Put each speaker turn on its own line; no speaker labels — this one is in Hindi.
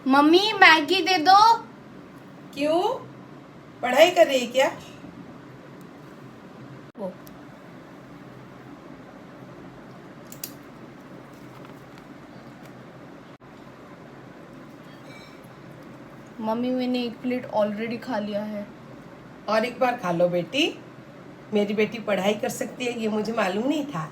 मम्मी मैगी दे दो।
क्यों? पढ़ाई कर रही है क्या?
वो मम्मी मैंने एक प्लेट ऑलरेडी खा लिया है।
और एक बार खा लो बेटी। मेरी बेटी पढ़ाई कर सकती है ये मुझे मालूम नहीं था।